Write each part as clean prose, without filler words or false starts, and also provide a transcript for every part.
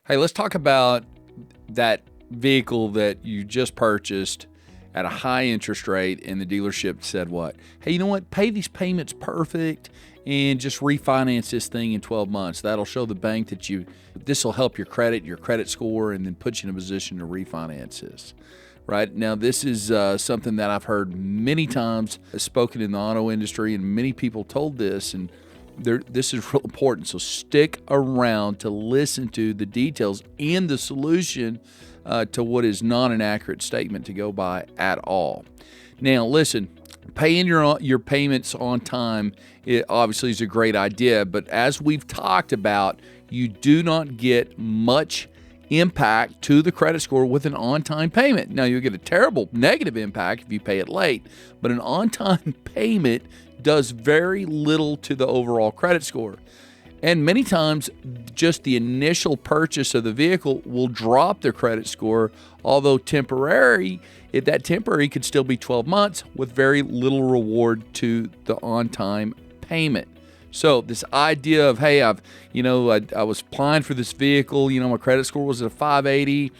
Hey, let's talk about that vehicle that you just purchased at a high interest rate, and the dealership said what? Hey, you know what? Pay these payments perfect and just refinance this thing in 12 months. That'll show the bank that this will help your credit score, and then put you in a position to refinance this. Right now, this is something that I've heard many times spoken in the auto industry, and many people told this, and this is real important. So stick around to listen to the details and the solution to what is not an accurate statement to go by at all. Now, listen, paying your payments on time, it obviously is a great idea, but as we've talked about, you do not get much impact to the credit score with an on-time payment. Now, you'll get a terrible negative impact if you pay it late, but an on-time payment does very little to the overall credit score. And many times, just the initial purchase of the vehicle will drop their credit score, although temporary, that temporary could still be 12 months with very little reward to the on-time payment. So this idea of, hey, I was applying for this vehicle, my credit score was at a 580,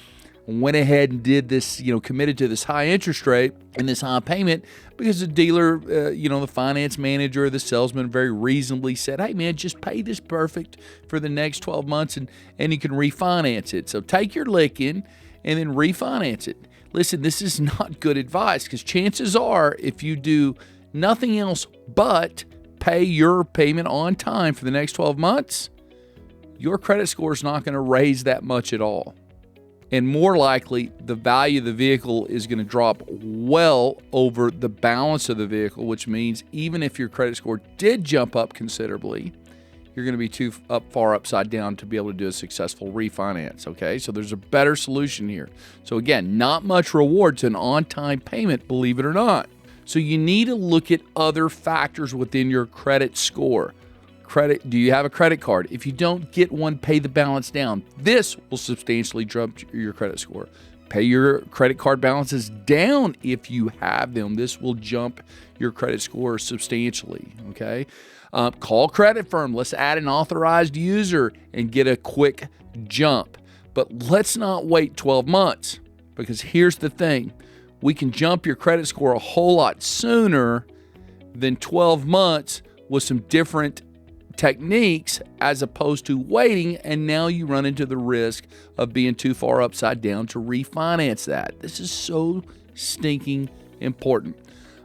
went ahead and did this, committed to this high interest rate and this high payment because the dealer, the finance manager, the salesman very reasonably said, hey man, just pay this perfect for the next 12 months and you can refinance it. So take your licking and then refinance it. Listen, this is not good advice, because chances are if you do nothing else but pay your payment on time for the next 12 months, your credit score is not going to raise that much at all. And more likely, the value of the vehicle is going to drop well over the balance of the vehicle, which means even if your credit score did jump up considerably, you're going to be too far upside down to be able to do a successful refinance, okay? So there's a better solution here. So again, not much reward to an on-time payment, believe it or not. So you need to look at other factors within your credit score. Do you have a credit card? If you don't get one, pay the balance down. This will substantially jump your credit score. Pay your credit card balances down if you have them. This will jump your credit score substantially, okay? Call credit firm. Let's add an authorized user and get a quick jump. But let's not wait 12 months, because here's the thing. We can jump your credit score a whole lot sooner than 12 months with some different techniques, as opposed to waiting, and now you run into the risk of being too far upside down to refinance that. This is so stinking important.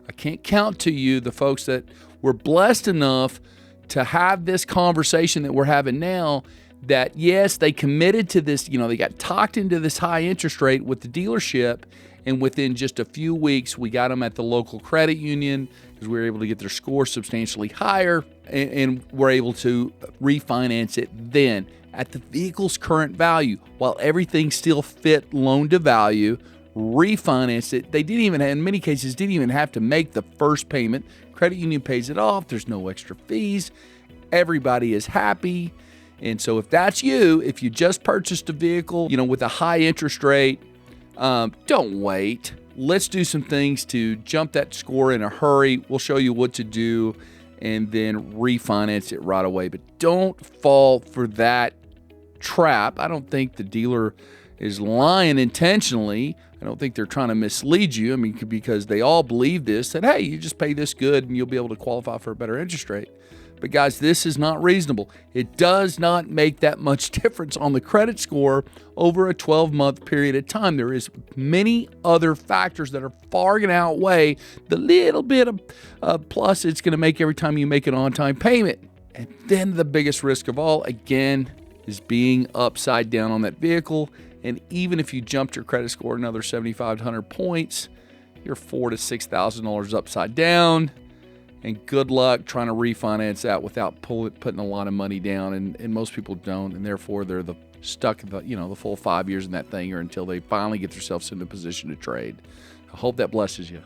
I can't count to you the folks that were blessed enough to have this conversation that we're having now, that yes, they committed to this, they got talked into this high interest rate with the dealership, and within just a few weeks, we got them at the local credit union because we were able to get their score substantially higher, and we're able to refinance it then at the vehicle's current value, while everything still fit loan to value. Refinance it. They in many cases, didn't even have to make the first payment. Credit union pays it off. There's no extra fees. Everybody is happy. And so if that's you, if you just purchased a vehicle, with a high interest rate, don't wait. Let's do some things to jump that score in a hurry. We'll show you what to do and then refinance it right away. But don't fall for that trap. I don't think the dealer is lying intentionally. I don't think they're trying to mislead you. Because they all believe this, that, hey, you just pay this good and you'll be able to qualify for a better interest rate. But guys, this is not reasonable. It does not make that much difference on the credit score over a 12-month period of time. There is many other factors that are far going to outweigh the little bit of plus it's going to make every time you make an on-time payment. And then the biggest risk of all, again, is being upside down on that vehicle. And even if you jumped your credit score another 7,500 points, you're $4,000 to $6,000 upside down. And good luck trying to refinance that without putting a lot of money down. And most people don't, and therefore they're stuck the full 5 years in that thing, or until they finally get themselves in a position to trade. I hope that blesses you.